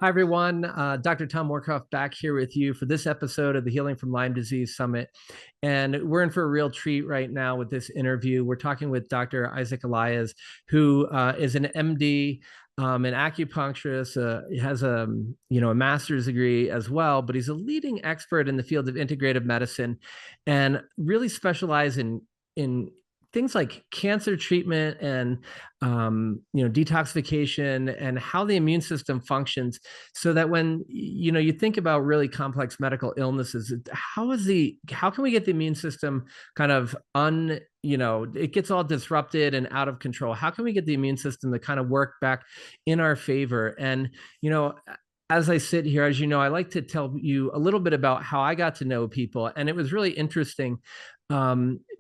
Hi, everyone. Dr. Tom Morkoff back here with you for this episode of the Healing from Lyme Disease Summit. And we're in for a real treat right now with this interview. We're talking with Dr. Isaac Elias, who is an MD, an acupuncturist. He has a master's degree as well, but he's a leading expert in the field of integrative medicine and really specialize in things like cancer treatment and detoxification and how the immune system functions, so that when you think about really complex medical illnesses, how can we get the immune system kind of it gets all disrupted and out of control? How can we get the immune system to kind of work back in our favor? And as I sit here, as you know, I like to tell you a little bit about how I got to know people. And it was really interesting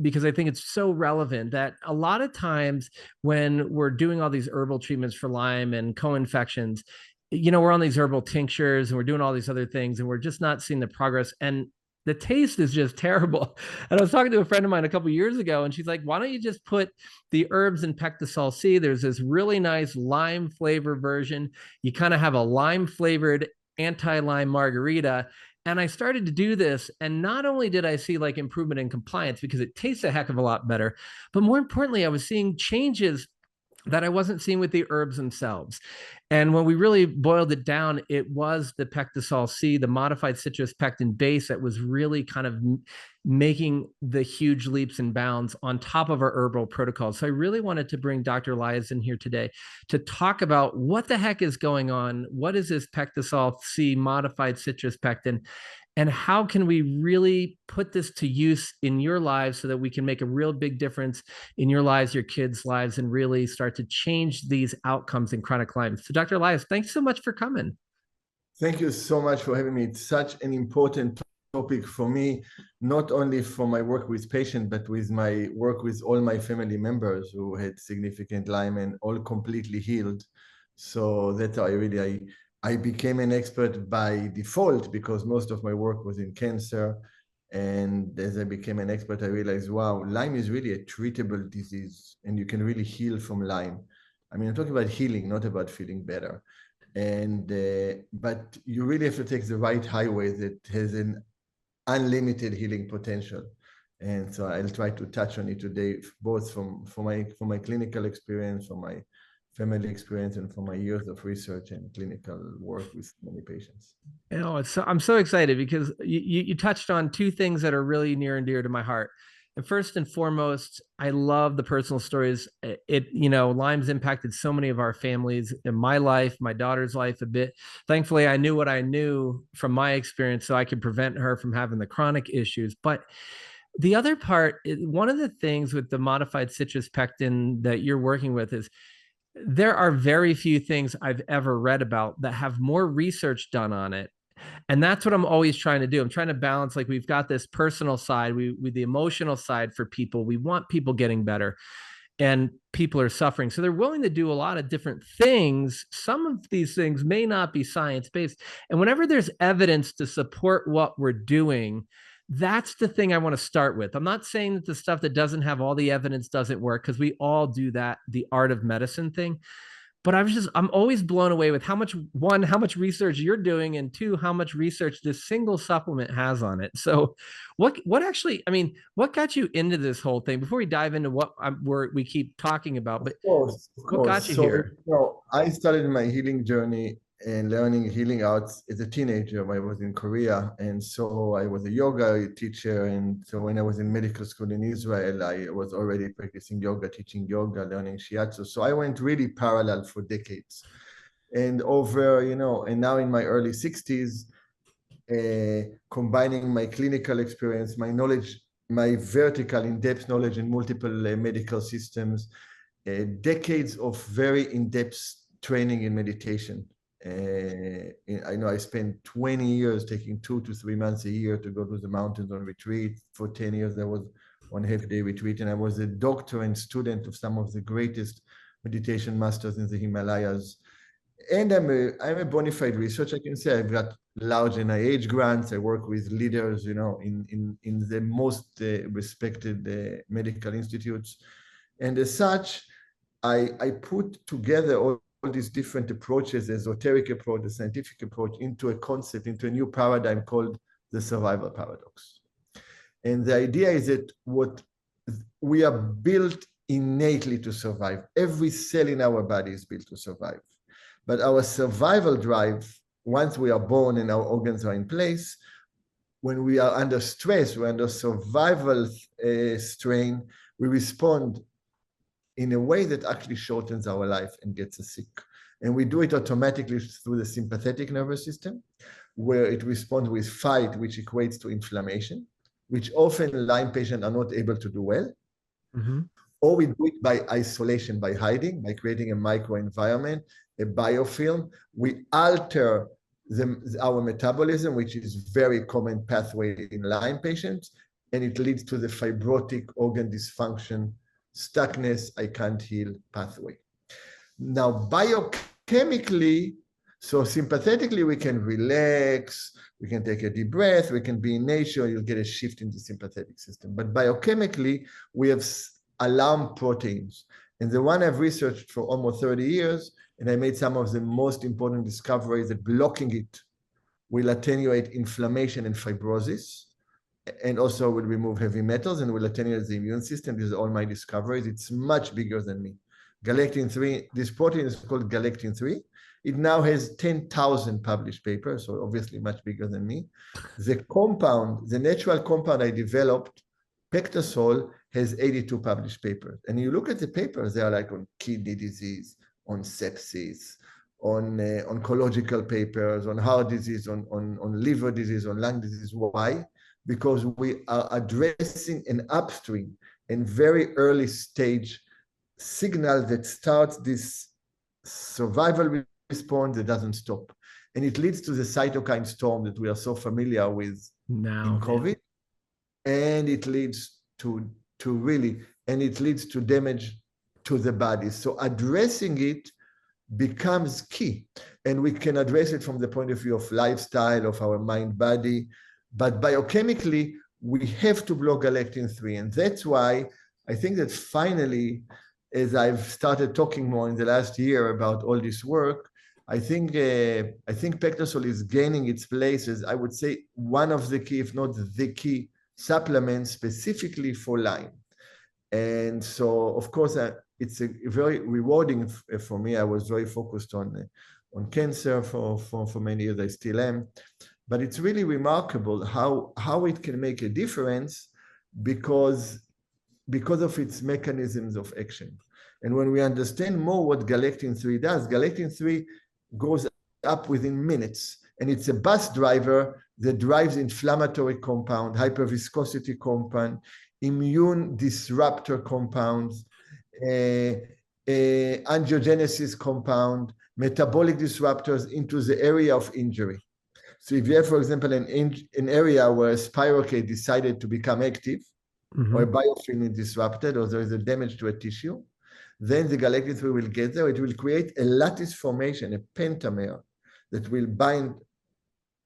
because I think it's so relevant that a lot of times when we're doing all these herbal treatments for Lyme and co-infections, we're on these herbal tinctures and we're doing all these other things and we're just not seeing the progress. And the taste is just terrible. And I was talking to a friend of mine a couple of years ago, and she's like, why don't you just put the herbs in Pectosol C? There's this really nice lime flavor version. You kind of have a lime flavored anti-Lyme margarita. And I started to do this. And not only did I see like improvement in compliance because it tastes a heck of a lot better, but more importantly, I was seeing changes that I wasn't seeing with the herbs themselves. And when we really boiled it down, it was the Pectosol C, the modified citrus pectin base, that was really kind of making the huge leaps and bounds on top of our herbal protocols. So I really wanted to bring Dr. Elias in here today to talk about what the heck is going on. What is this Pectosol C modified citrus pectin? And how can we really put this to use in your lives so that we can make a real big difference in your lives, your kids' lives, and really start to change these outcomes in chronic Lyme? So Dr. Elias, thanks so much for coming. Thank you so much for having me. It's such an important topic for me, not only for my work with patients, but with my work with all my family members who had significant Lyme and all completely healed. So that's how I became an expert by default, because most of my work was in cancer. And as I became an expert, I realized, wow, Lyme is really a treatable disease, and you can really heal from Lyme. I mean, I'm talking about healing, not about feeling better. But you really have to take the right highway that has an unlimited healing potential. And so I'll try to touch on it today, both from my clinical experience, from my family experience, and from my years of research and clinical work with many patients. I'm so excited because you touched on two things that are really near and dear to my heart. And first and foremost, I love the personal stories. Lyme's impacted so many of our families in my life, my daughter's life a bit. Thankfully, I knew what I knew from my experience so I could prevent her from having the chronic issues. But the other part, one of the things with the modified citrus pectin that you're working with is there are very few things I've ever read about that have more research done on it. And that's what I'm always trying to do. I'm trying to balance, like, we've got this personal side, with the emotional side for people. We want people getting better, and people are suffering. So they're willing to do a lot of different things. Some of these things may not be science-based. And whenever there's evidence to support what we're doing, that's the thing I want to start with. I'm not saying that the stuff that doesn't have all the evidence doesn't work, because we all do that, the art of medicine thing. But I'm always blown away with how much research you're doing, and two, how much research this single supplement has on it. So what got you into this whole thing before we dive into what we keep talking about? But of course. What got you here? I started my healing journey and learning healing arts as a teenager. I was in Korea, and so I was a yoga teacher. And so when I was in medical school in Israel, I was already practicing yoga, teaching yoga, learning shiatsu. So I went really parallel for decades. And now in my early 60s, combining my clinical experience, my knowledge, my vertical in-depth knowledge in multiple medical systems, decades of very in-depth training in meditation. I know I spent 20 years taking 2 to 3 months a year to go to the mountains on retreat. For 10 years, there was 1.5 day retreat, and I was a doctor and student of some of the greatest meditation masters in the Himalayas. And I'm a bona fide researcher. I can say I've got large NIH grants. I work with leaders, in the most respected medical institutes. And as such, I put together all these different approaches, the esoteric approach, the scientific approach, into a concept, into a new paradigm called the survival paradox. And the idea is that what we are built innately to survive. Every cell in our body is built to survive. But our survival drive, once we are born and our organs are in place, when we are under stress, we're under survival strain, we respond in a way that actually shortens our life and gets us sick. And we do it automatically through the sympathetic nervous system, where it responds with fight, which equates to inflammation, which often Lyme patients are not able to do well. Mm-hmm. Or we do it by isolation, by hiding, by creating a microenvironment, a biofilm. We alter our metabolism, which is very common pathway in Lyme patients, and it leads to the fibrotic organ dysfunction, stuckness, I can't heal pathway. Now, biochemically, so sympathetically, we can relax, we can take a deep breath, we can be in nature, you'll get a shift in the sympathetic system. But biochemically, we have alarm proteins. And the one I've researched for almost 30 years, and I made some of the most important discoveries that blocking it will attenuate inflammation and fibrosis, and also will remove heavy metals and will attenuate the immune system. These are all my discoveries. It's much bigger than me. Galectin-3, this protein is called galectin-3. It now has 10,000 published papers, so obviously much bigger than me. The compound, the natural compound I developed, pectosol, has 82 published papers. And you look at the papers, they are like on kidney disease, on sepsis, on oncological papers, on heart disease, on liver disease, on lung disease. Why? Because we are addressing an upstream and very early stage signal that starts this survival response that doesn't stop. And it leads to the cytokine storm that we are so familiar with now in COVID. And it leads to damage to the body. So addressing it becomes key. And we can address it from the point of view of lifestyle, of our mind body. But biochemically, we have to block galectin-3. And that's why I think that finally, as I've started talking more in the last year about all this work, I think pectosol is gaining its place as, I would say, one of the key, if not the key, supplements specifically for Lyme. And so, of course, it's a very rewarding for me. I was very focused on cancer for many years. I still am. But it's really remarkable how it can make a difference because of its mechanisms of action. And when we understand more what galectin-3 does, galectin-3 goes up within minutes. And it's a bus driver that drives inflammatory compound, hyperviscosity compound, immune disruptor compounds, angiogenesis compound, metabolic disruptors into the area of injury. So if you have, for example, an area where a spirochete decided to become active, or a biofilm is disrupted, or there is a damage to a tissue, then the galectin-3 will get there. It will create a lattice formation, a pentamer, that will bind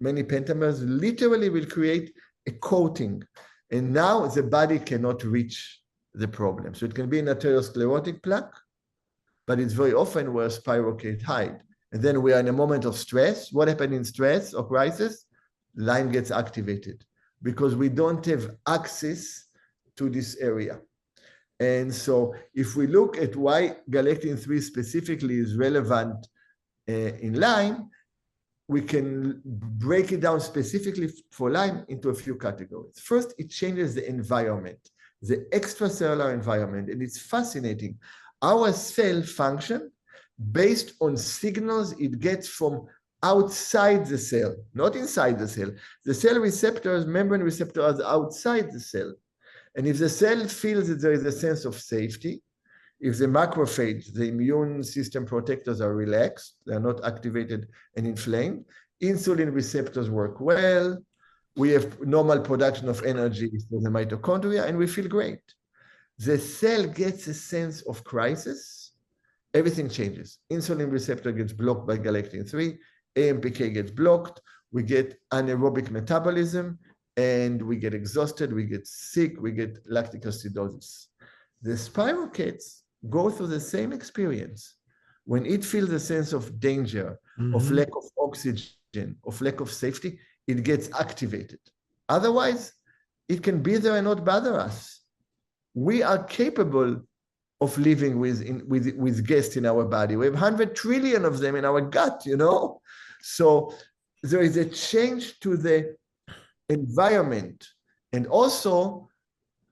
many pentamers, literally will create a coating. And now the body cannot reach the problem. So it can be an arteriosclerotic plaque, but it's very often where spirochete hide. And then we are in a moment of stress. What happened in stress or crisis? Lyme gets activated because we don't have access to this area. And so if we look at why galectin-3 specifically is relevant in Lyme, we can break it down specifically for Lyme into a few categories. First, it changes the environment, the extracellular environment, and it's fascinating. Our cell function based on signals it gets from outside the cell, not inside the cell. The cell receptors, membrane receptors are outside the cell. And if the cell feels that there is a sense of safety, if the macrophage, the immune system protectors are relaxed, they're not activated and inflamed, insulin receptors work well, we have normal production of energy for the mitochondria, and we feel great. The cell gets a sense of crisis, everything changes. Insulin receptor gets blocked by galectin-3, AMPK gets blocked, we get anaerobic metabolism, and we get exhausted, we get sick, we get lactic acidosis. The spirochetes go through the same experience. when it feels a sense of danger, of lack of oxygen, of lack of safety, it gets activated. Otherwise, it can be there and not bother us. We are capable of living with gas in our body. We have 100 trillion of them in our gut, you know? So there is a change to the environment. And also,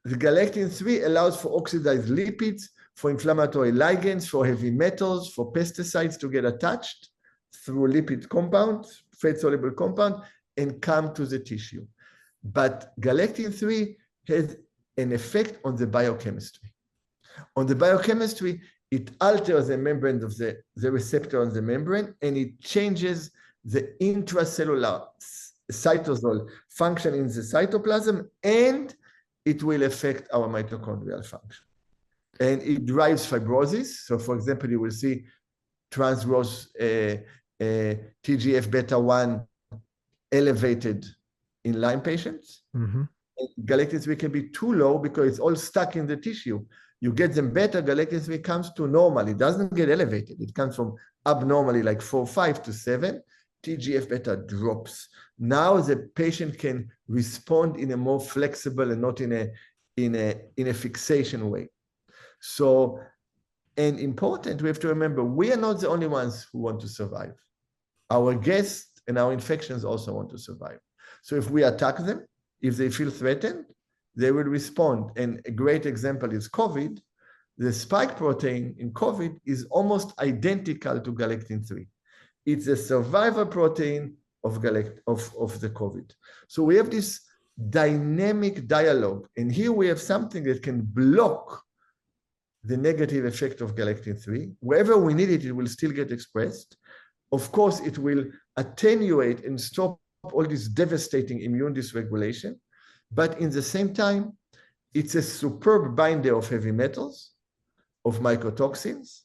the galectin-3 allows for oxidized lipids, for inflammatory ligands, for heavy metals, for pesticides to get attached through lipid compounds, fat-soluble compound, and come to the tissue. But galectin-3 has an effect on the biochemistry. On the biochemistry, it alters the membrane of the receptor on the membrane, and it changes the intracellular cytosol function in the cytoplasm, and it will affect our mitochondrial function. And it drives fibrosis. So, for example, you will see transgrowth TGF-beta-1 elevated in Lyme patients. Galectin-3 can be too low because it's all stuck in the tissue. You get them better, galectin-3 comes to normal. It doesn't get elevated. It comes from abnormally like 4, 5 to 7. TGF-beta drops. Now the patient can respond in a more flexible and not in a fixation way. So, and important, we have to remember, we are not the only ones who want to survive. Our guests and our infections also want to survive. So if we attack them, if they feel threatened, they will respond. And a great example is COVID. The spike protein in COVID is almost identical to galectin-3. It's a survivor protein of the COVID. So we have this dynamic dialogue. And here we have something that can block the negative effect of galectin-3. Wherever we need it, it will still get expressed. Of course, it will attenuate and stop all this devastating immune dysregulation. But in the same time, it's a superb binder of heavy metals, of mycotoxins,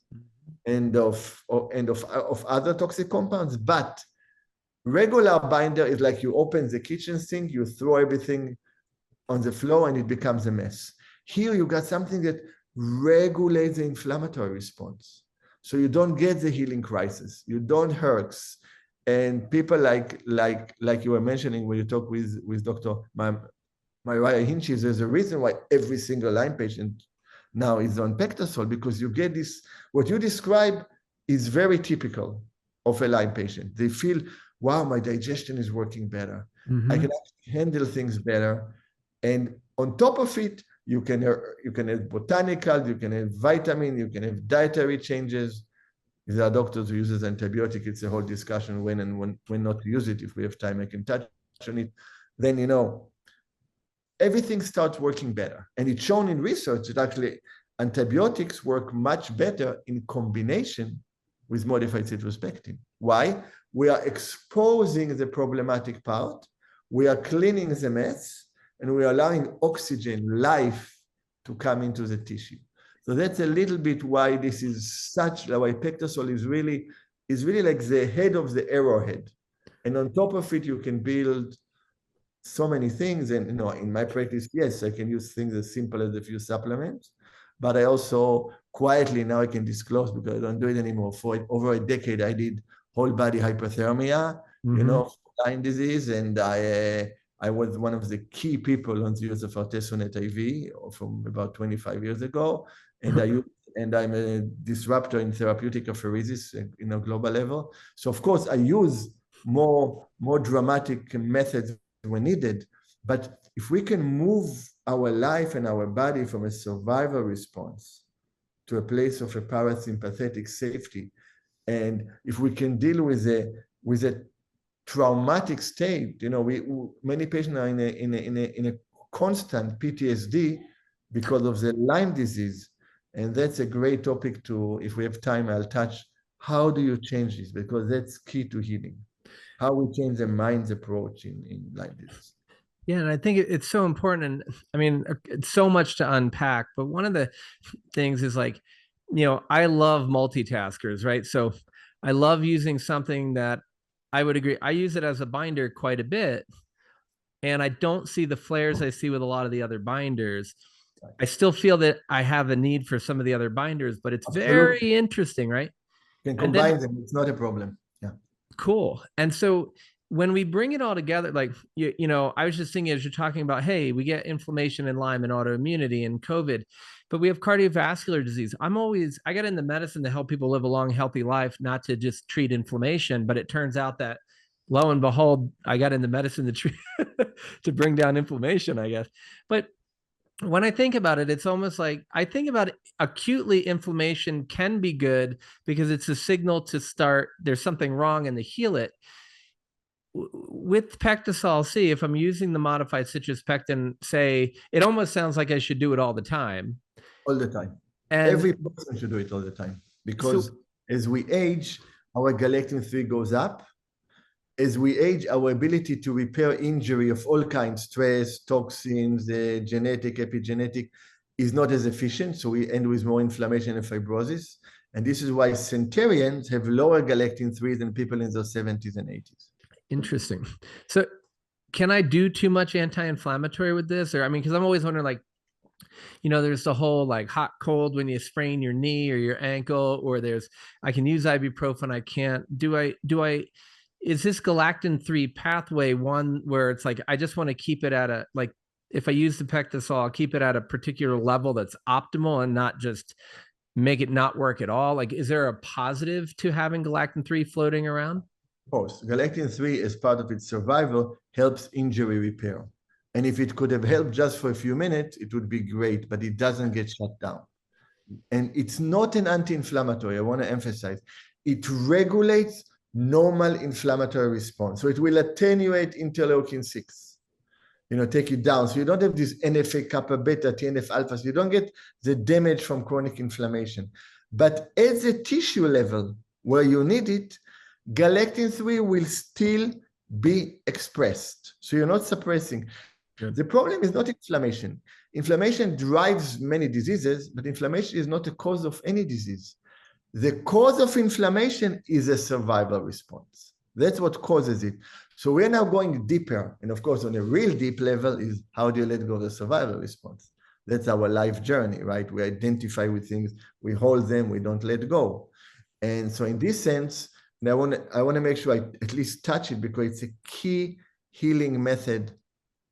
and of other toxic compounds. But regular binder is like you open the kitchen sink, you throw everything on the floor, and it becomes a mess. Here you got something that regulates the inflammatory response. So you don't get the healing crisis, you don't herx. And people like you were mentioning when you talk with Dr. Mariah Hinchis, there's a reason why every single Lyme patient now is on Pectasol, because you get this, what you describe is very typical of a Lyme patient. They feel, wow, my digestion is working better. I can actually handle things better. And on top of it, you can have botanical, you can have vitamin, you can have dietary changes. If there are doctors who use antibiotic, it's a whole discussion when and when not to use it. If we have time, I can touch on it. Then, you know, everything starts working better. And it's shown in research that actually antibiotics work much better in combination with modified citrospectin. Why? We are exposing the problematic part, we are cleaning the mess, and we are allowing oxygen, life, to come into the tissue. So that's a little bit why this is such, why Pectasol is really like the head of the arrowhead. And on top of it, you can build so many things. And, you know, in my practice, yes, I can use things as simple as a few supplements, but I also quietly, now I can disclose because I don't do it anymore. For over a decade, I did whole body hypothermia, you know, Lyme disease. And I was one of the key people on the use of artesunate IV from about 25 years ago. And I'm a disruptor in therapeutic apheresis in a global level. So of course I use more dramatic methods when needed. But if we can move our life and our body from a survival response to a place of a parasympathetic safety, and if we can deal with a traumatic state, you know, many patients are in a constant PTSD because of the Lyme disease. And that's a great topic to, if we have time, I'll touch. How do you change this? Because that's key to healing. How we change the mind's approach in Lyme disease. Yeah, and I think it's so important. And I mean, it's so much to unpack. But one of the things is like, you know, I love multitaskers, right? So I love using something that I would agree. I use it as a binder quite a bit. And I don't see the flares I see with a lot of the other binders. I still feel that I have a need for some of the other binders, but it's very interesting, right? You can And then combine them. It's not a problem. Yeah. cool. And so when we bring it all together, like, I was just thinking as you're talking about, hey, we get inflammation and Lyme and autoimmunity and COVID, but we have cardiovascular disease. I got into medicine to help people live a long, healthy life, not to just treat inflammation. But it turns out that lo and behold, I got into medicine to treat, to bring down inflammation, I guess. But when I think about it, it's almost like I think about acutely inflammation can be good because it's a signal to start, there's something wrong and to heal it. With Pectisol C, if I'm using the modified citrus pectin, say, it almost sounds like I should do it all the time. All the time. And every person should do it all the time, because as we age, our galectin-3 goes up. As we age, our ability to repair injury of all kinds, stress, toxins, genetic, epigenetic, is not as efficient. So we end with more inflammation and fibrosis. And this is why centenarians have lower galectin-3 than people in their 70s and 80s. Interesting. So can I do too much anti-inflammatory with this? Or, I mean, because I'm always wondering, like, there's the whole like hot cold when you sprain your knee or your ankle, or I can use ibuprofen, I can't. Is this galactin-3 pathway one where it's like, I just want to keep it at like, if I use the Pectisol, I'll keep it at a particular level that's optimal and not just make it not work at all? Like, is there a positive to having galactin-3 floating around? Of course, galectin-3, as part of its survival, helps injury repair. And if it could have helped just for a few minutes, it would be great, but it doesn't get shut down. And it's not an anti-inflammatory, I want to emphasize. It regulates normal inflammatory response. So it will attenuate interleukin-6, take it down. So you don't have this NFA kappa beta, TNF alpha, so you don't get the damage from chronic inflammation. But at the tissue level where you need it, galectin-3 will still be expressed. So you're not suppressing. Good. The problem is not inflammation. Inflammation drives many diseases, but inflammation is not a cause of any disease. The cause of inflammation is a survival response. That's what causes it. So we're now going deeper. And of course, on a real deep level is how do you let go of the survival response? That's our life journey, right? We identify with things, we hold them, we don't let go. And so in this sense, and I want to make sure I at least touch it because it's a key healing method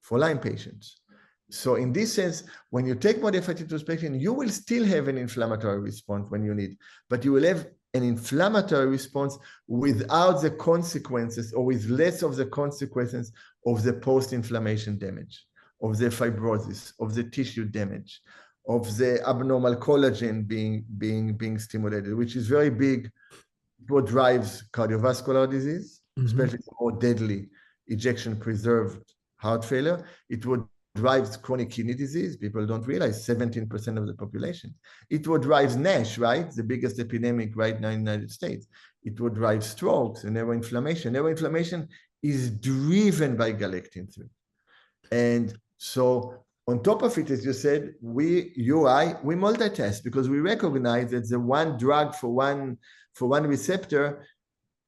for Lyme patients. So in this sense, when you take modified citrus pectin, you will still have an inflammatory response when you need, but you will have an inflammatory response without the consequences, or with less of the consequences of the post-inflammation damage, of the fibrosis, of the tissue damage, of the abnormal collagen being stimulated, which is very big. What drives cardiovascular disease, especially more deadly ejection-preserved heart failure. It would drive chronic kidney disease. People don't realize 17% of the population. It would drive NASH, right? The biggest epidemic right now in the United States. It would drive strokes and neuroinflammation. Neuroinflammation is driven by galectin-3. And so on top of it, as you said, we multitask because we recognize that the one drug for one receptor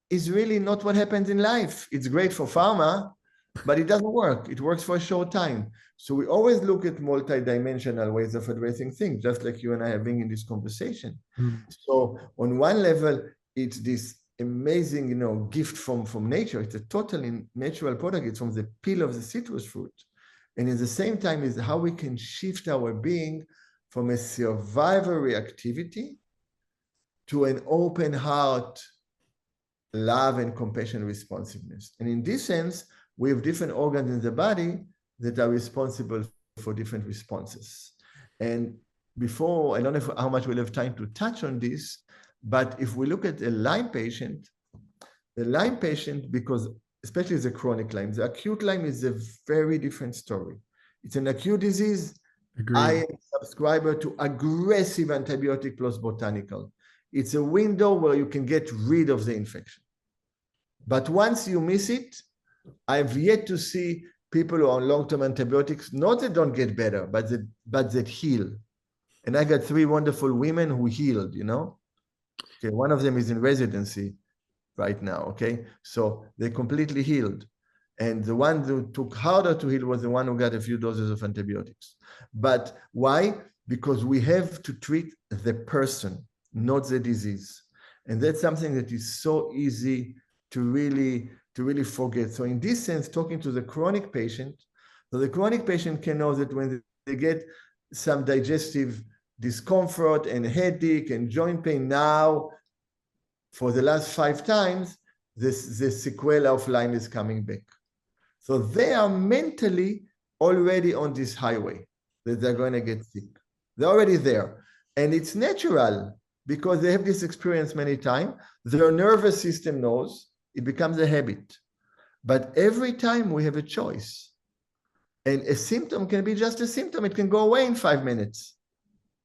is really not what happens in life. It's great for pharma, but it doesn't work. It works for a short time. So we always look at multidimensional ways of addressing things, just like you and I are having in this conversation. So on one level, it's this amazing, gift from nature. It's a totally natural product. It's from the peel of the citrus fruit. And at the same time is how we can shift our being from a survival reactivity to an open heart, love and compassion responsiveness. And in this sense, we have different organs in the body that are responsible for different responses. And before, I don't know how much we'll have time to touch on this, but if we look at a Lyme patient, because especially the chronic Lyme, the acute Lyme is a very different story. It's an acute disease. Agreed. I am a subscriber to aggressive antibiotic plus botanical. It's a window where you can get rid of the infection. But once you miss it, I've yet to see people who are on long-term antibiotics, not that don't get better, but that heal. And I got 3 wonderful women who healed, Okay, one of them is in residency right now, okay? So they completely healed. And the one who took harder to heal was the one who got a few doses of antibiotics. But why? Because we have to treat the person, not the disease. And that's something that is so easy to really forget. So in this sense, talking to the chronic patient, so the chronic patient can know that when they get some digestive discomfort and headache and joint pain, now for the last 5 times, the sequela of Lyme is coming back. So they are mentally already on this highway that they're going to get sick. They're already there. And it's natural because they have this experience many times. Their nervous system knows, it becomes a habit. But every time we have a choice. And a symptom can be just a symptom. It can go away in 5 minutes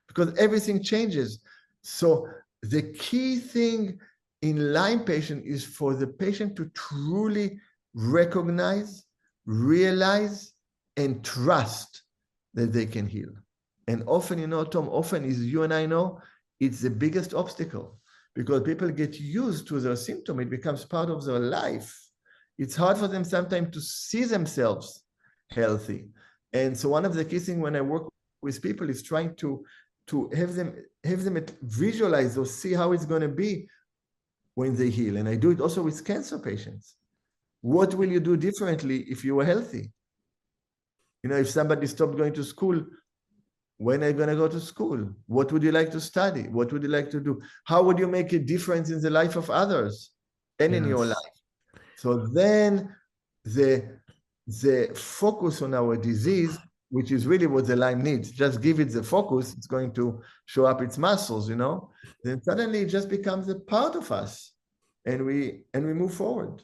because everything changes. So the key thing in Lyme patient is for the patient to truly recognize, realize, and trust that they can heal. And often, you know, Tom, often, as you and I know, it's the biggest obstacle because people get used to their symptom. It becomes part of their life. It's hard for them sometimes to see themselves healthy. And so one of the key things when I work with people is trying to have them visualize or see how it's going to be when they heal. And I do it also with cancer patients. What will you do differently if you were healthy? You know, if somebody stopped going to school, when are you going to go to school? What would you like to study? What would you like to do? How would you make a difference in the life of others and in your life? So then the focus on our disease, which is really what the Lyme needs, just give it the focus, it's going to show up its muscles, you know, then suddenly it just becomes a part of us and we move forward.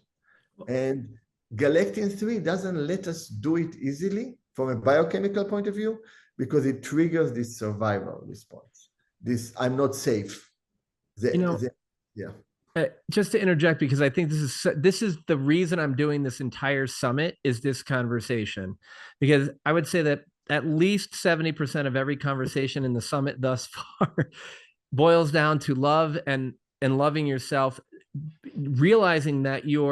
And galectin-3 doesn't let us do it easily from a biochemical point of view because it triggers this survival response. This, I'm not safe. Just to interject, because I think this is the reason I'm doing this entire summit is this conversation, because I would say that at least 70% of every conversation in the summit thus far boils down to love and loving yourself, realizing that you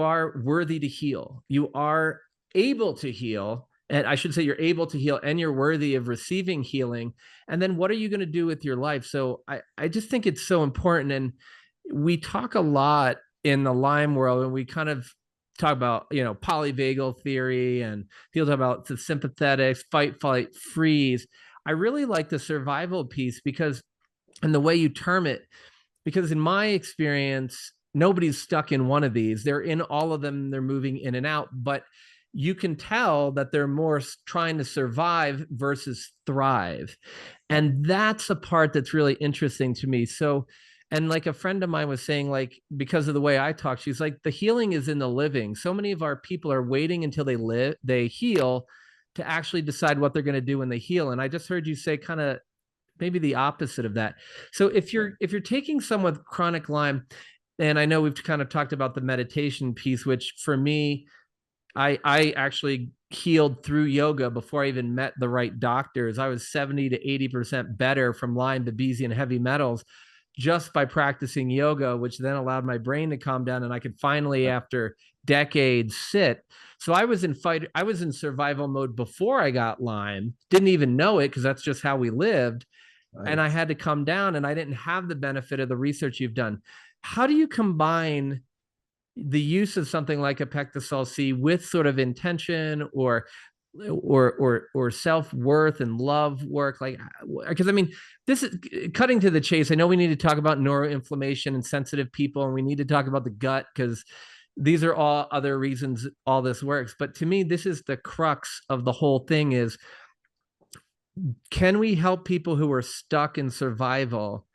are worthy to heal. You are able to heal. And I should say you're able to heal and you're worthy of receiving healing. And then what are you going to do with your life? So I just think it's so important. And we talk a lot in the Lyme world, and we kind of talk about, you know, polyvagal theory, and people talk about the sympathetics, fight, flight, freeze. I really like the survival piece because, and the way you term it, because in my experience, nobody's stuck in one of these. They're in all of them. They're moving in and out, but you can tell that they're more trying to survive versus thrive. And that's a part that's really interesting to me. So, and like a friend of mine was saying, like, because of the way I talk, she's like, the healing is in the living. So many of our people are waiting until they heal to actually decide what they're going to do when they heal. And I just heard you say kind of maybe the opposite of that. So if you're taking someone with chronic Lyme, and I know we've kind of talked about the meditation piece, which for me, I actually healed through yoga before I even met the right doctors. I was 70 to 80% better from Lyme, Babesia, and heavy metals just by practicing yoga, which then allowed my brain to calm down, and I could finally, after decades, sit. So I was in survival mode before I got Lyme. Didn't even know it because that's just how we lived. Right. And I had to come down, and I didn't have the benefit of the research you've done. How do you combine the use of something like a Pectosol C with sort of intention or self-worth and love work? Like, because I mean, this is cutting to the chase. I know we need to talk about neuroinflammation and sensitive people, and we need to talk about the gut because these are all other reasons all this works. But to me, this is the crux of the whole thing: is can we help people who are stuck in survival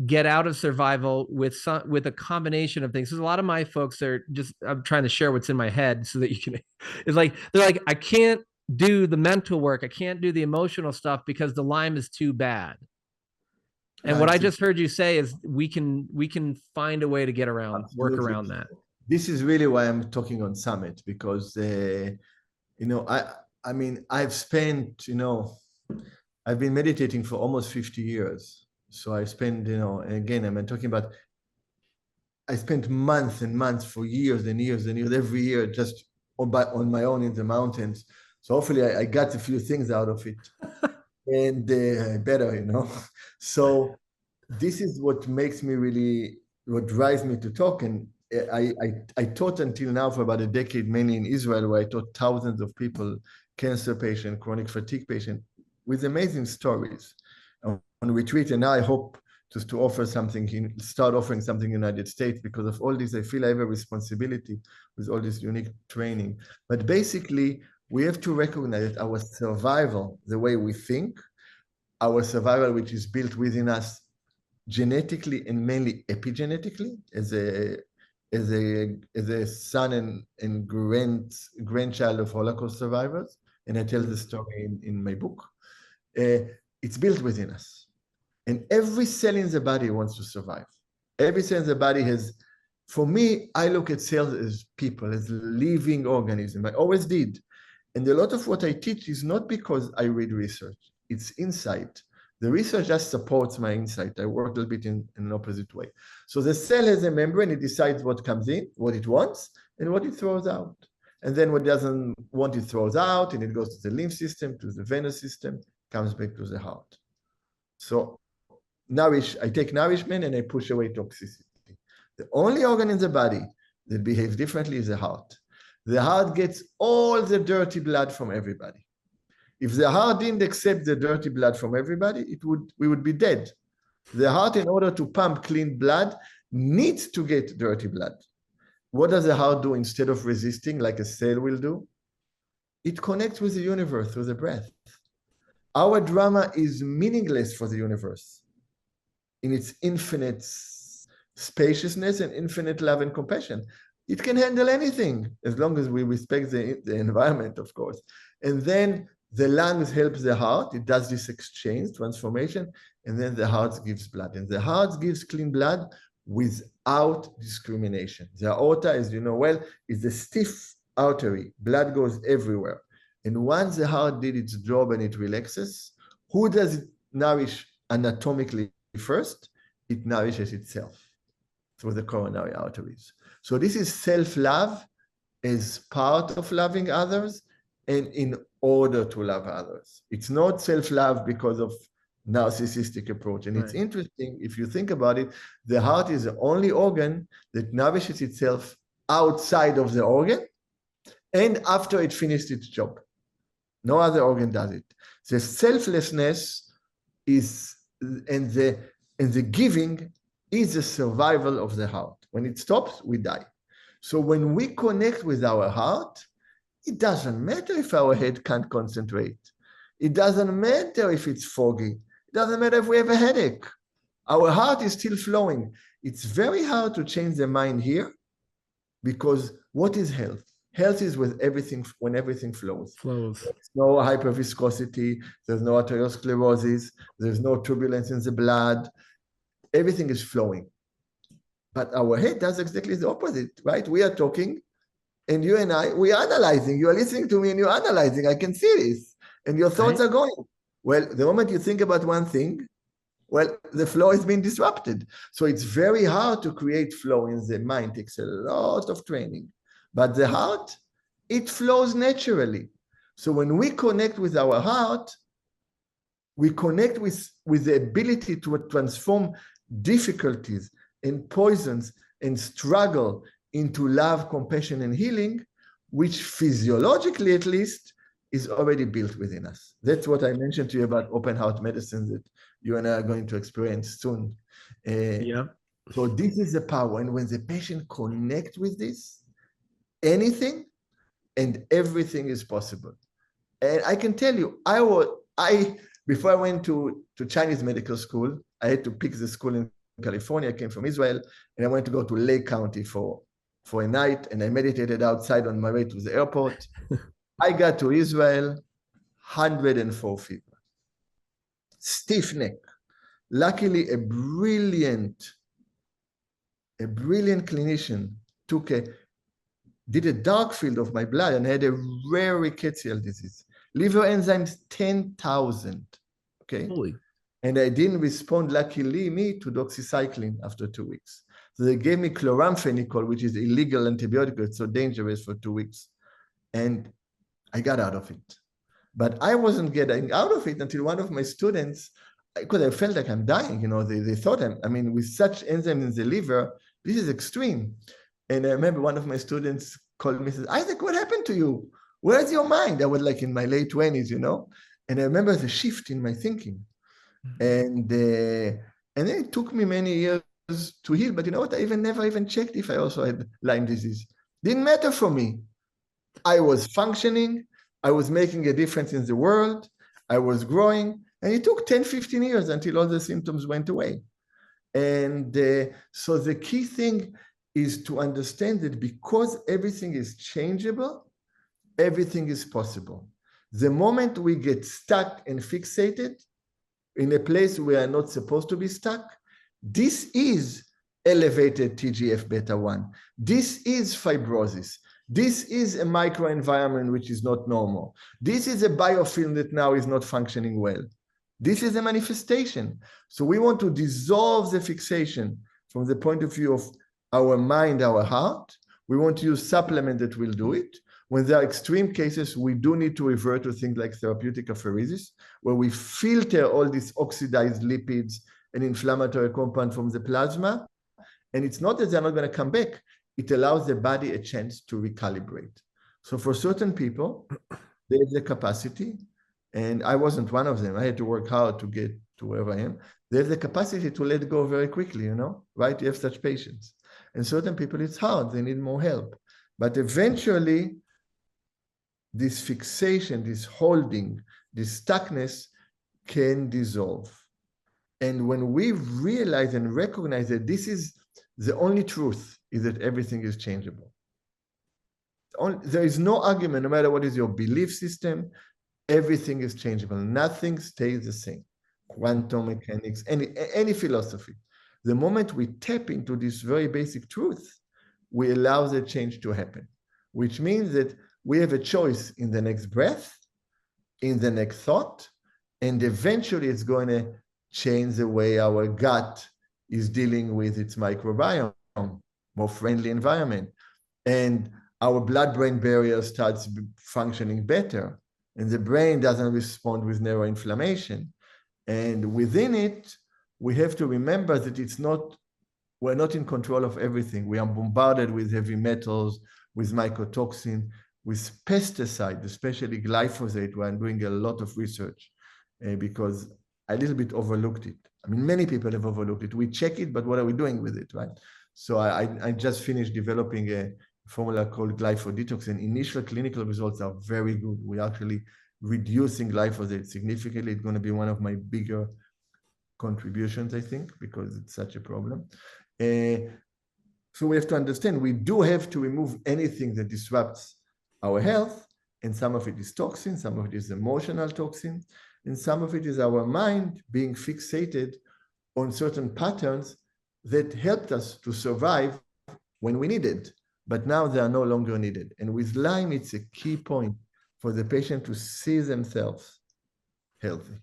get out of survival with a combination of things? Because a lot of my folks are just, I'm trying to share what's in my head so that you can, it's like, they're like, I can't do the mental work. I can't do the emotional stuff because the Lyme is too bad. And what I just heard you say is we can find a way to get around, work around that. This is really why I'm talking on Summit, because, you know, I mean, I've spent, you know, I've been meditating for almost 50 years. So I spend, you know, and again, I'm talking about, I spent months and months for years and years and years, every year, just on my own in the mountains. So hopefully I got a few things out of it. And better, you know. So this is what makes me really, what drives me to talk. And I taught until now for about a decade, mainly in Israel, where I taught thousands of people, cancer patient, chronic fatigue patient, with amazing stories on retreat. And now I hope just to offer something, start offering something in the United States. Because of all this, I feel I have a responsibility with all this unique training. But basically, we have to recognize that our survival, the way we think, our survival, which is built within us genetically and mainly epigenetically, as a son and grandchild of Holocaust survivors, and I tell the story in my book. It's built within us, and every cell in the body wants to survive. Every cell in the body has. For me, I look at cells as people, as living organisms. I always did, and a lot of what I teach is not because I read research; it's insight. The research just supports my insight. I work a little bit in an opposite way. So the cell has a membrane. It decides what comes in, what it wants, and what it throws out. And then what it doesn't want, it throws out, and it goes to the lymph system, to the venous system, comes back to the heart. So I take nourishment and I push away toxicity. The only organ in the body that behaves differently is the heart. The heart gets all the dirty blood from everybody. If the heart didn't accept the dirty blood from everybody, we would be dead. The heart, in order to pump clean blood, needs to get dirty blood. What does the heart do instead of resisting like a cell will do? It connects with the universe through the breath. Our drama is meaningless for the universe in its infinite spaciousness and infinite love and compassion. It can handle anything as long as we respect the environment, of course. And then the lungs help the heart. It does this exchange, transformation, and then the heart gives blood. And the heart gives clean blood without discrimination. The aorta, as you know well, is a stiff artery. Blood goes everywhere. And once the heart did its job and it relaxes, who does it nourish anatomically first? It nourishes itself through the coronary arteries. So this is self-love as part of loving others and in order to love others. It's not self-love because of narcissistic approach. And it's interesting, if you think about it, the heart is the only organ that nourishes itself outside of the organ and after it finished its job. No other organ does it. The selflessness is, and the giving is the survival of the heart. When it stops, we die. So when we connect with our heart, it doesn't matter if our head can't concentrate. It doesn't matter if it's foggy. It doesn't matter if we have a headache. Our heart is still flowing. It's very hard to change the mind here because what is health? Health is with everything, when everything flows. There's no hyperviscosity, there's no arteriosclerosis, there's no turbulence in the blood. Everything is flowing. But our head does exactly the opposite, right? We are talking, and you and I, we are analyzing. You are listening to me and you're analyzing. I can see this. And your thoughts are going. Well, the moment you think about one thing, well, the flow has been disrupted. So it's very hard to create flow in the mind. It takes a lot of training. But the heart, it flows naturally. So when we connect with our heart, we connect with the ability to transform difficulties and poisons and struggle into love, compassion, and healing, which physiologically, at least, is already built within us. That's what I mentioned to you about open heart medicine that you and I are going to experience soon. So this is the power. And when the patient connects with this, anything and everything is possible. And I can tell you, before I went to Chinese medical school, I had to pick the school in California. I came from Israel, and I wanted to go to Lake County for a night, and I meditated outside on my way to the airport. I got to Israel, 104 fever, stiff neck. Luckily, a brilliant clinician did a dark field of my blood and had a rare rickettsial disease. Liver enzymes 10,000. Okay. Holy. And I didn't respond, luckily, to doxycycline after 2 weeks. So they gave me chloramphenicol, which is illegal antibiotic. It's so dangerous for 2 weeks. And I got out of it. But I wasn't getting out of it until one of my students because I felt like I'm dying, they thought I mean, with such enzymes in the liver, this is extreme. And I remember one of my students called me and said, Isaac, what happened to you? Where's your mind? I was like in my late 20s, and I remember the shift in my thinking. And then it took me many years to heal, but you know what? I never even checked if I also had Lyme disease. Didn't matter for me. I was functioning, I was making a difference in the world, I was growing, and it took 10, 15 years until all the symptoms went away. And so the key thing is to understand that because everything is changeable, everything is possible. The moment we get stuck and fixated in a place we are not supposed to be stuck, this is elevated TGF-beta-1. This is fibrosis. This is a microenvironment which is not normal. This is a biofilm that now is not functioning well. This is a manifestation. So we want to dissolve the fixation from the point of view of our mind, our heart. We want to use supplement that will do it. When there are extreme cases, we do need to revert to things like therapeutic apheresis, where we filter all these oxidized lipids and inflammatory compound from the plasma. And it's not that they're not going to come back. It allows the body a chance to recalibrate. So for certain people, there's the capacity, and I wasn't one of them. I had to work hard to get to wherever I am. There's the capacity to let go very quickly, right? You have such patience. And certain people, it's hard. They need more help. But eventually, this fixation, this holding, this stuckness can dissolve. And when we realize and recognize that this is the only truth, is that everything is changeable. There is no argument, no matter what is your belief system, everything is changeable. Nothing stays the same. Quantum mechanics, any philosophy. The moment we tap into this very basic truth, we allow the change to happen, which means that we have a choice in the next breath, in the next thought, and eventually it's going to change the way our gut is dealing with its microbiome, more friendly environment. And our blood-brain barrier starts functioning better, and the brain doesn't respond with neuroinflammation. And within it, we have to remember that we're not in control of everything. We are bombarded with heavy metals, with mycotoxin, with pesticide, especially glyphosate, where I'm doing a lot of research because I a little bit overlooked it. I mean, many people have overlooked it. We check it, but what are we doing with it, right? So I just finished developing a formula called glyphosate, and initial clinical results are very good. We're actually reducing glyphosate significantly. It's going to be one of my bigger contributions, I think, because it's such a problem. So we have to understand we do have to remove anything that disrupts our health, and some of it is toxin, some of it is emotional toxin, and some of it is our mind being fixated on certain patterns that helped us to survive when we needed, but now they are no longer needed. And with Lyme, it's a key point for the patient to see themselves healthy.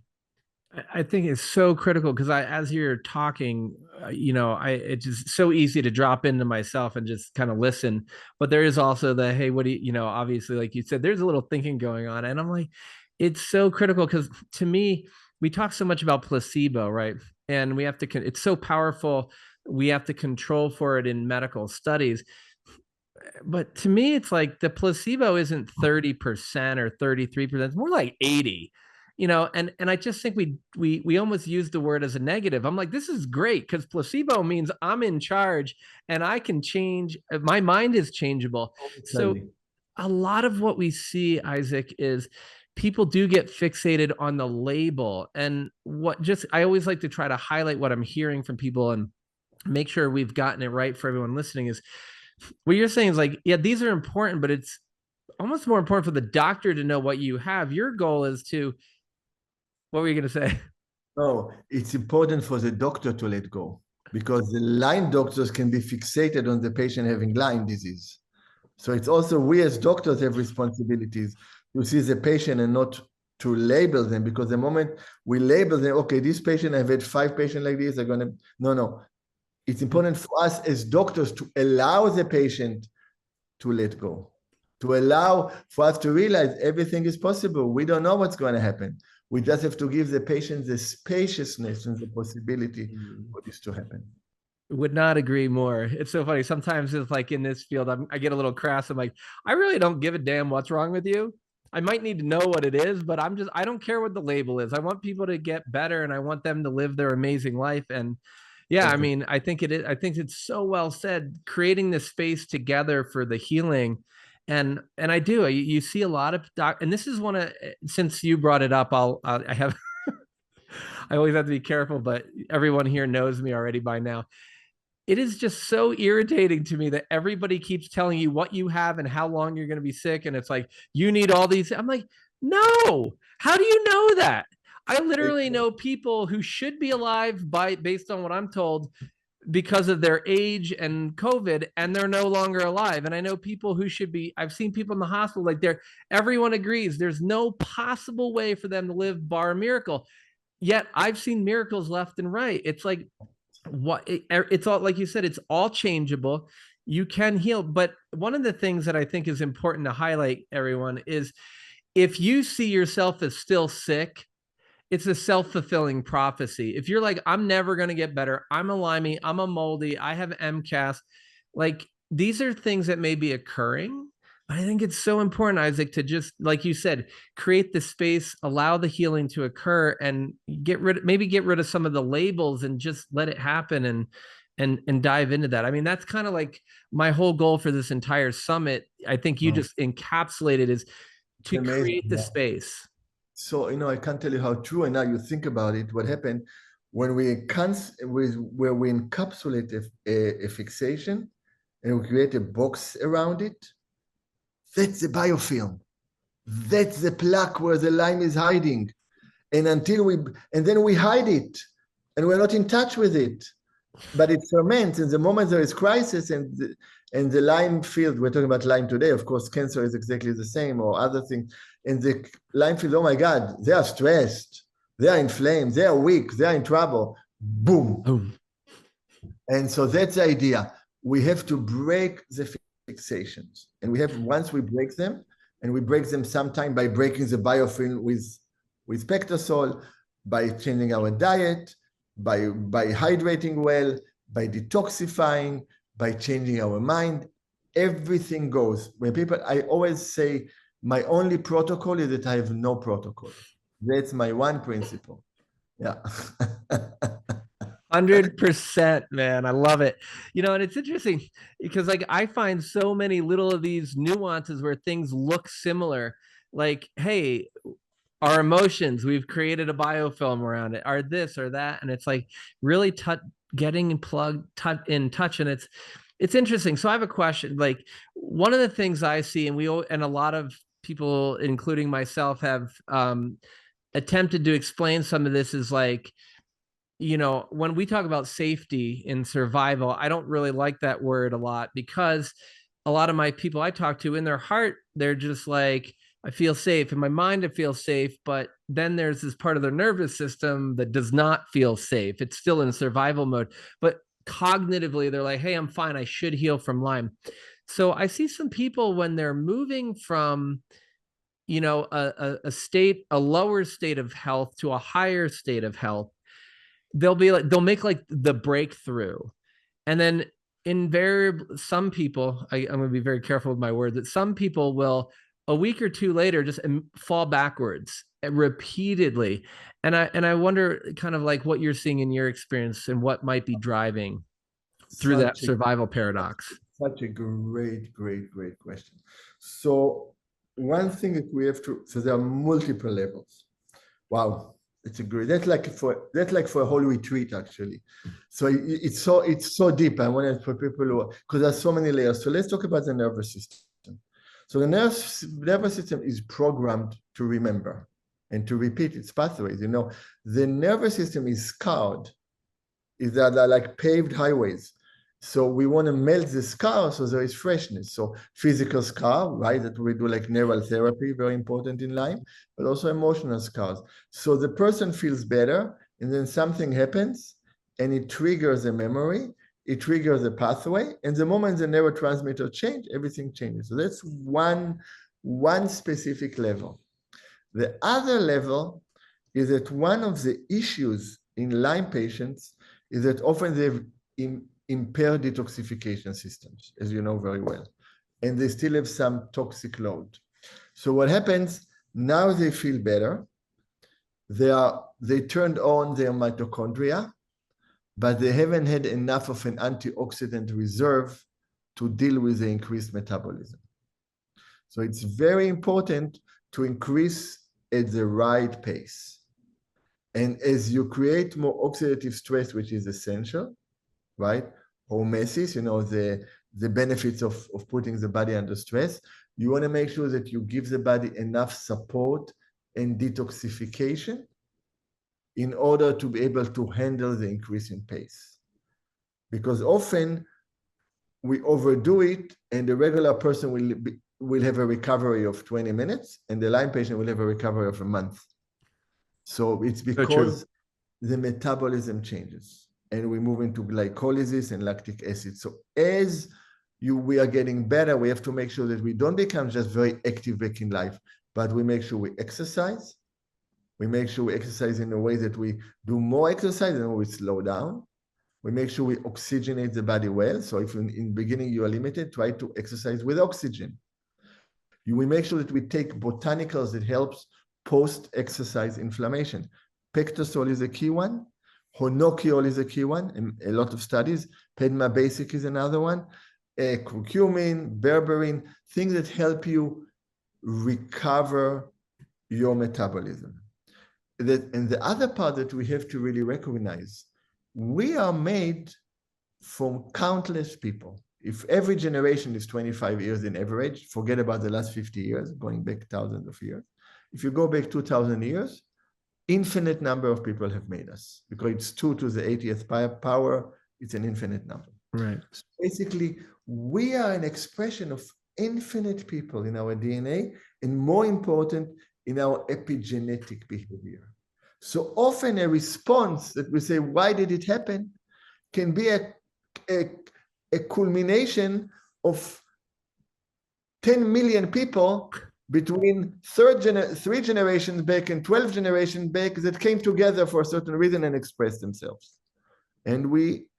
I think it's so critical because as you're talking, it's just so easy to drop into myself and just kind of listen. But there is also the, hey, what do you, obviously, like you said, there's a little thinking going on. And I'm like, it's so critical because to me, we talk so much about placebo, right? And we have to, it's so powerful. We have to control for it in medical studies. But to me, it's like the placebo isn't 30% or 33%. It's more like 80. And I just think we almost use the word as a negative. I'm like, this is great because placebo means I'm in charge and I can change. My mind is changeable. So a lot of what we see, Isaac, is people do get fixated on the label. And I always like to try to highlight what I'm hearing from people and make sure we've gotten it right for everyone listening is what you're saying is like, yeah, these are important, but it's almost more important for the doctor to know what you have. Your goal is to, what were you going to say? No, it's important for the doctor to let go because the Lyme doctors can be fixated on the patient having Lyme disease. So it's also we as doctors have responsibilities to see the patient and not to label them, because the moment we label them, okay, this patient, I've had 5 patients like this, no. It's important for us as doctors to allow the patient to let go, to allow for us to realize everything is possible. We don't know what's going to happen. We just have to give the patient the spaciousness and the possibility for this to happen. Would not agree more. It's so funny. Sometimes it's like in this field, I get a little crass. I'm like, I really don't give a damn what's wrong with you. I might need to know what it is, but I don't care what the label is. I want people to get better and I want them to live their amazing life. And yeah, I mean, I think it's so well said, creating this space together for the healing. And I do, you see a lot of and this is one of, since you brought it up, I have, I always have to be careful, but everyone here knows me already by now. It is just so irritating to me that everybody keeps telling you what you have and how long you're going to be sick. And it's like, you need all these. I'm like, no, how do you know that? I literally know people who should be alive based on what I'm told because of their age and COVID, and they're no longer alive. And I know people who should be, I've seen people in the hospital, like everyone agrees there's no possible way for them to live bar a miracle. Yet I've seen miracles left and right. It's like, it's all, like you said, it's all changeable. You can heal. But one of the things that I think is important to highlight, everyone, is if you see yourself as still sick, it's a self-fulfilling prophecy. If you're like, I'm never going to get better, I'm a Limey, I'm a moldy, I have MCAS, like these are things that may be occurring. I think it's so important, Isaac, to just, like you said, create the space, allow the healing to occur, and get rid of some of the labels and just let it happen and dive into that. I mean, that's kind of like my whole goal for this entire summit. I think you just encapsulated is to create the space. So, I can't tell you how true, and now you think about it, what happened when where we encapsulate a fixation and we create a box around it. That's the biofilm. That's the plaque where the Lyme is hiding. And then we hide it and we're not in touch with it. But it ferments, and the moment there is crisis and the Lyme field, we're talking about Lyme today, of course, cancer is exactly the same or other things. And the Lyme field, oh my God, they are stressed, they are inflamed, they are weak, they are in trouble. Boom. Boom. And so that's the idea. We have to break the fixations. And once we break them, and we break them sometime by breaking the biofilm with pectosol, by changing our diet, by hydrating well, by detoxifying, by changing our mind, everything goes. I always say, my only protocol is that I have no protocol. That's my one principle. Yeah. 100%, man. I love it. And it's interesting because like I find so many little of these nuances where things look similar. Like, hey, our emotions, we've created a biofilm around it, are this or that. And it's like really getting plugged in touch. And it's interesting. So I have a question. Like one of the things I see, and a lot of people, including myself, have attempted to explain some of this is like, when we talk about safety in survival, I don't really like that word a lot because a lot of my people I talk to in their heart, they're just like, I feel safe. In my mind, I feel safe. But then there's this part of their nervous system that does not feel safe. It's still in survival mode. But cognitively, they're like, hey, I'm fine. I should heal from Lyme. So I see some people when they're moving from, a lower state of health to a higher state of health, they'll make like the breakthrough. And then invariably, some people, I'm going to be very careful with my words, that some people will a week or two later just fall backwards repeatedly. And I wonder kind of like what you're seeing in your experience and what might be driving through that survival paradox. Such a great question. So one thing that we have to, so there are multiple levels. Wow. That's like for a whole retreat, actually. So it's so deep. I want it for people because there's so many layers. So let's talk about the nervous system. So the nervous system is programmed to remember and to repeat its pathways. The nervous system is scarred. They're like paved highways. So we want to melt the scar so there is freshness. So physical scar, right, that we do like neural therapy, very important in Lyme, but also emotional scars. So the person feels better, and then something happens, and it triggers a memory, it triggers a pathway, and the moment the neurotransmitter change, everything changes. So that's one specific level. The other level is that one of the issues in Lyme patients is that often they have impaired detoxification systems, as you know very well, and they still have some toxic load. So what happens, now they feel better. They turned on their mitochondria, but they haven't had enough of an antioxidant reserve to deal with the increased metabolism. So it's very important to increase at the right pace. And as you create more oxidative stress, which is essential, right? Hormesis, the benefits of putting the body under stress, you want to make sure that you give the body enough support and detoxification in order to be able to handle the increase in pace. Because often we overdo it, and the regular person will have a recovery of 20 minutes, and the Lyme patient will have a recovery of a month. So it's because the metabolism changes, and we move into glycolysis and lactic acid. So as we are getting better, we have to make sure that we don't become just very active back in life, but we make sure we exercise. We make sure we exercise in a way that we do more exercise and we slow down. We make sure we oxygenate the body well. So if in the beginning you are limited, try to exercise with oxygen. We make sure that we take botanicals that helps post-exercise inflammation. Pectosol is a key one. Honokiol is a key one in a lot of studies. Pedma basic is another one. Curcumin, berberine, things that help you recover your metabolism. And the other part that we have to really recognize, we are made from countless people. If every generation is 25 years in average, forget about the last 50 years, going back thousands of years. If you go back 2,000 years, infinite number of people have made us, because it's 2 to the 80th power, it's an infinite number. Right. So basically, we are an expression of infinite people in our DNA, and more important, in our epigenetic behavior. So often a response that we say, why did it happen, can be a culmination of 10 million people between 3 generations back and 12 generations back that came together for a certain reason and expressed themselves. And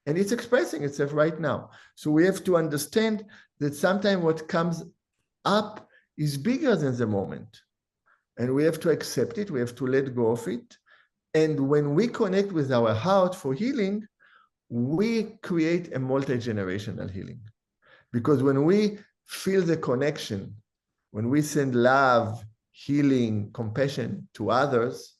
it's expressing itself right now. So we have to understand that sometimes what comes up is bigger than the moment. And we have to accept it. We have to let go of it. And when we connect with our heart for healing, we create a multi-generational healing. Because when we feel the connection, when we send love, healing, compassion to others,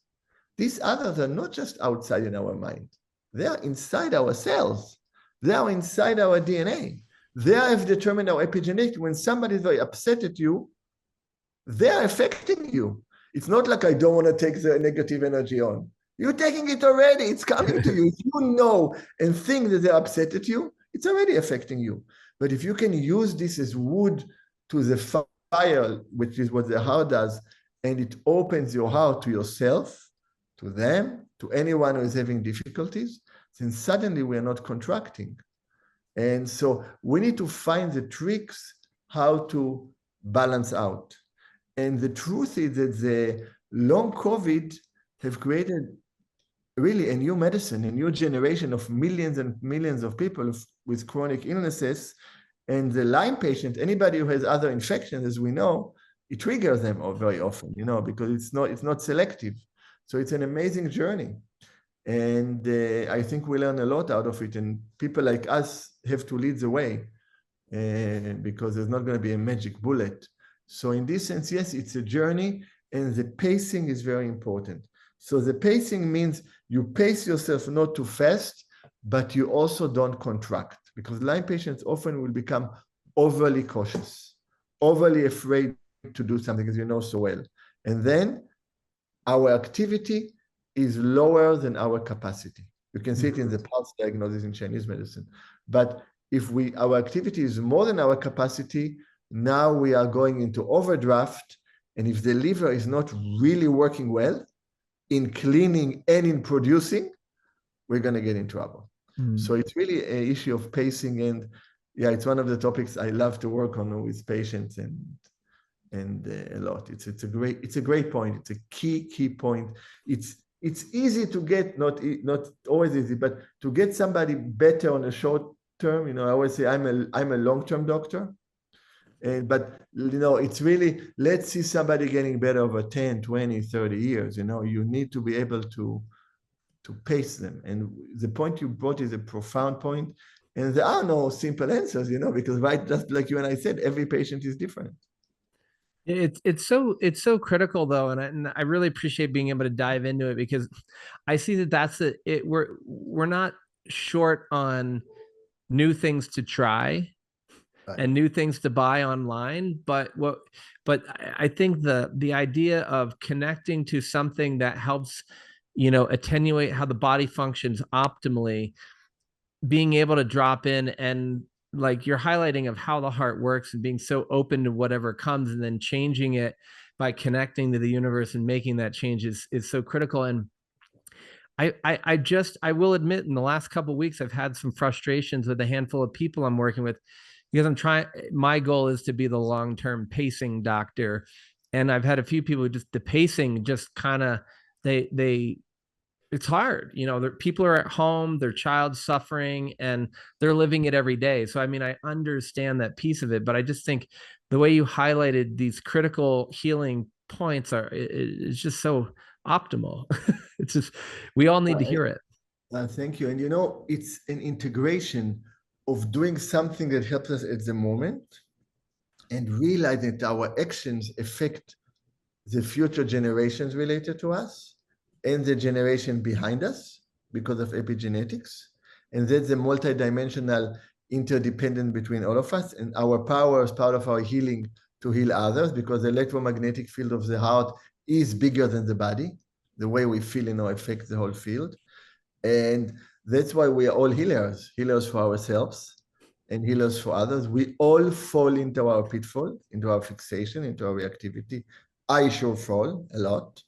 these others are not just outside in our mind. They are inside ourselves. They are inside our DNA. They have determined our epigenetic. When somebody is very upset at you, they are affecting you. It's not like I don't want to take the negative energy on. You're taking it already. It's coming to you. If you know and think that they're upset at you, it's already affecting you. But if you can use this as wood to the fire, which is what the heart does, and it opens your heart to yourself, to them, to anyone who is having difficulties, then suddenly we are not contracting. And so we need to find the tricks how to balance out. And the truth is that the long COVID have created really a new medicine, a new generation of millions and millions of people with chronic illnesses. And the Lyme patient, anybody who has other infections, as we know, it triggers them very often, because it's not selective. So it's an amazing journey. And I think we learn a lot out of it. And people like us have to lead the way because there's not going to be a magic bullet. So in this sense, yes, it's a journey, and the pacing is very important. So the pacing means you pace yourself not too fast, but you also don't contract, because Lyme patients often will become overly cautious, overly afraid to do something, as you know so well. And then our activity is lower than our capacity. You can see it in the pulse diagnosis in Chinese medicine. But if our activity is more than our capacity, now we are going into overdraft. And if the liver is not really working well in cleaning and in producing, we're going to get in trouble. So it's really an issue of pacing. And yeah, it's one of the topics I love to work on with patients and a lot. It's a great point. It's a key point. It's it's easy to get, not always easy, but to get somebody better on a short term. I always say I'm a long-term doctor. But it's really, let's see somebody getting better over 10, 20, 30 years. You need to be able to pace them. And the point you brought is a profound point. And there are no simple answers, because just like you and I said, every patient is different. It's so critical though, and I really appreciate being able to dive into it, because I see that we're not short on new things to try and new things to buy online, but I think the idea of connecting to something that helps attenuate how the body functions optimally, being able to drop in, and like you're highlighting of how the heart works and being so open to whatever comes and then changing it by connecting to the universe and making that change is so critical. And I will admit, in the last couple of weeks, I've had some frustrations with a handful of people I'm working with, because my goal is to be the long-term pacing doctor. And I've had a few people who the pacing just kind of, it's hard. People are at home, their child's suffering, and they're living it every day. So, I mean, I understand that piece of it, but I just think the way you highlighted these critical healing points is just so optimal. It's just, we all need to hear it. Thank you. And it's an integration of doing something that helps us at the moment and realize that our actions affect the future generations related to us and the generation behind us because of epigenetics. And that's a multidimensional interdependent between all of us. And our power is part of our healing to heal others, because the electromagnetic field of the heart is bigger than the body. The way we feel, affects the whole field. And that's why we are all healers for ourselves and healers for others. We all fall into our pitfall, into our fixation, into our reactivity. I sure fall a lot.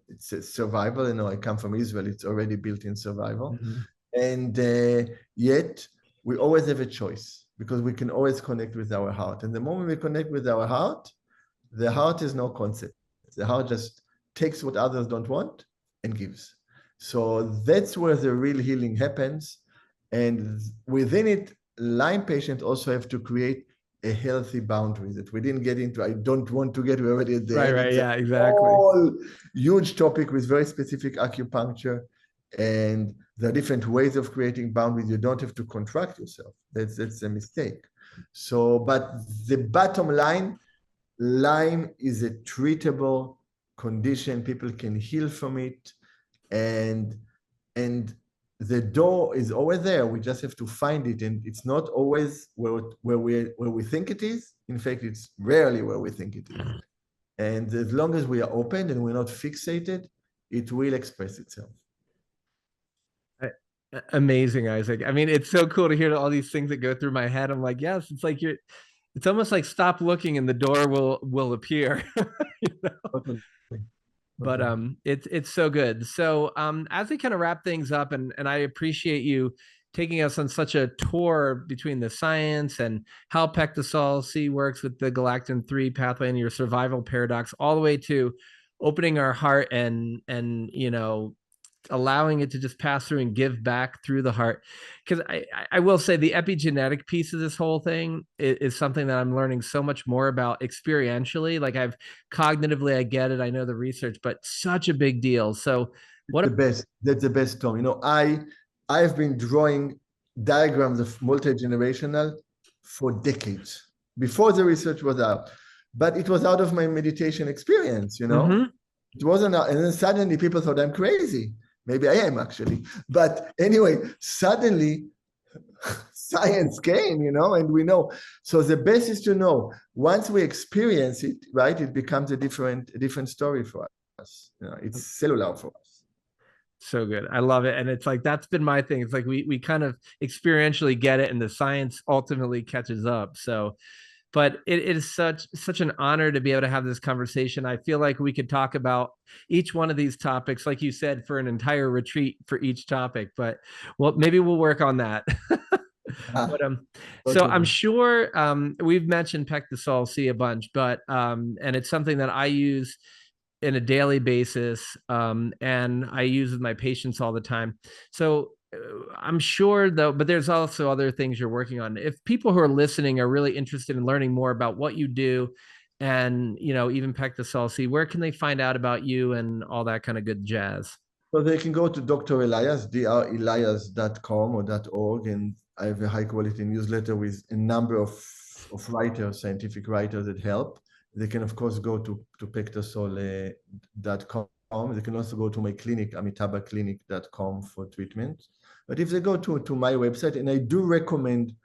It's a survival. I come from Israel. It's already built in survival. Mm-hmm. And yet we always have a choice, because we can always connect with our heart. And the moment we connect with our heart, the heart is no concept. The heart just takes what others don't want and gives. So that's where the real healing happens. And within it, Lyme patients also have to create a healthy boundary that we didn't get into. I don't want to get, we already at the end. Right, yeah, exactly. Whole huge topic with very specific acupuncture. And there are different ways of creating boundaries. You don't have to contract yourself. That's a mistake. So, but the bottom line, Lyme is a treatable condition. People can heal from it. And the door is always there. We just have to find it, and it's not always where we think it is. In fact, it's rarely where we think it is. And as long as we are open and we're not fixated, it will express itself. Amazing, Isaac. I mean, it's so cool to hear all these things that go through my head. I'm like, yes, it's almost like stop looking and the door will appear. But it's so good. So as we kind of wrap things up, and I appreciate you taking us on such a tour between the science and how pectosol C works with the galactin-3 pathway and your survival paradox, all the way to opening our heart and allowing it to just pass through and give back through the heart. Because I will say the epigenetic piece of this whole thing is something that I'm learning so much more about experientially. Like cognitively, I get it. I know the research, but such a big deal. So that's the best, Tom. I've been drawing diagrams of multi-generational for decades before the research was out, but it was out of my meditation experience, Mm-hmm. It wasn't out. And then suddenly people thought I'm crazy. Maybe I am, actually. But anyway, suddenly science came, and we know. So the best is to know, once we experience it, right, it becomes a different story for us. It's cellular for us. So good. I love it. And it's like, that's been my thing. It's like we kind of experientially get it, and the science ultimately catches up. So, but it is such an honor to be able to have this conversation. I feel like we could talk about each one of these topics, like you said, for an entire retreat for each topic, but maybe we'll work on that. But so I'm sure we've mentioned pectosol C a bunch, but and it's something that I use in a daily basis, and I use with my patients all the time. So I'm sure though, but there's also other things you're working on. If people who are listening are really interested in learning more about what you do, and even Pectosalsi, where can they find out about you and all that kind of good jazz? So they can go to Dr. Elias, drelias.com or .org, and I have a high quality newsletter with a number of writers, scientific writers that help. They can, of course, go to pectosol.com. They can also go to my clinic, amitabhaclinic.com, for treatment. But if they go to my website, and I do recommend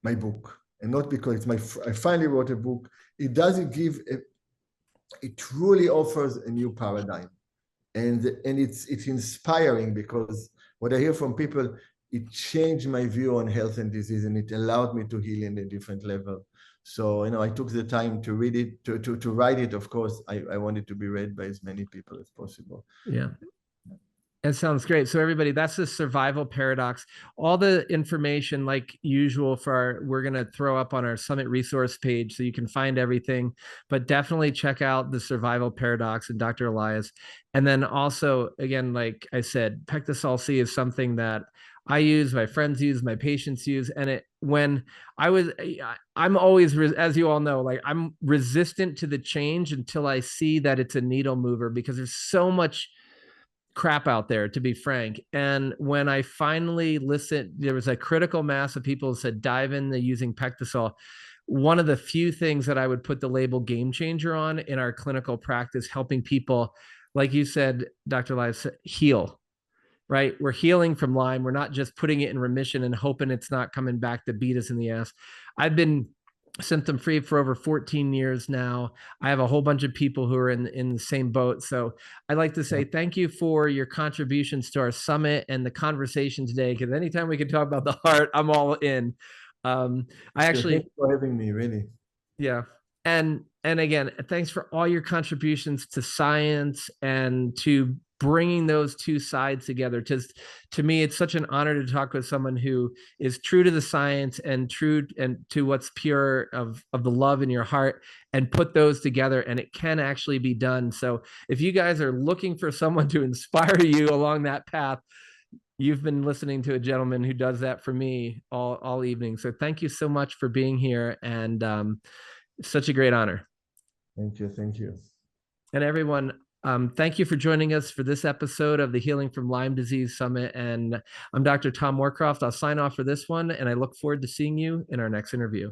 my book, and not because I finally wrote a book, it doesn't give, it truly offers a new paradigm. And it's inspiring, because what I hear from people, it changed my view on health and disease, and it allowed me to heal in a different level. So, I took the time to read it, to write it. Of course, I want it to be read by as many people as possible. Yeah. That sounds great. So everybody, that's the survival paradox. All the information, like usual, we're going to throw up on our Summit resource page so you can find everything, but definitely check out the survival paradox and Dr. Elias. And then also, again, like I said, Pectosol-C is something that I use, my friends use, my patients use. And I'm always, as you all know, like I'm resistant to the change until I see that it's a needle mover, because there's so much crap out there, to be frank. And when I finally listened, there was a critical mass of people who said, dive in the using Pectosol. One of the few things that I would put the label game changer on in our clinical practice, helping people, like you said, Dr. Elias, heal, right? We're healing from Lyme. We're not just putting it in remission and hoping it's not coming back to beat us in the ass. I've been symptom free for over 14 years now. I have a whole bunch of people who are in the same boat. So I'd like to say thank you for your contributions to our summit and the conversation today, because anytime we can talk about the heart, I'm all in. I actually, thanks for having me, really. Yeah. And again, thanks for all your contributions to science and to bringing those two sides together. To me, it's such an honor to talk with someone who is true to the science and true and to what's pure of the love in your heart, and put those together, and it can actually be done. So if you guys are looking for someone to inspire you along that path, you've been listening to a gentleman who does that for me all evening. So thank you so much for being here, and such a great honor. Thank you. Thank you. And everyone, thank you for joining us for this episode of the Healing from Lyme Disease Summit. And I'm Dr. Tom Moorcroft. I'll sign off for this one, and I look forward to seeing you in our next interview.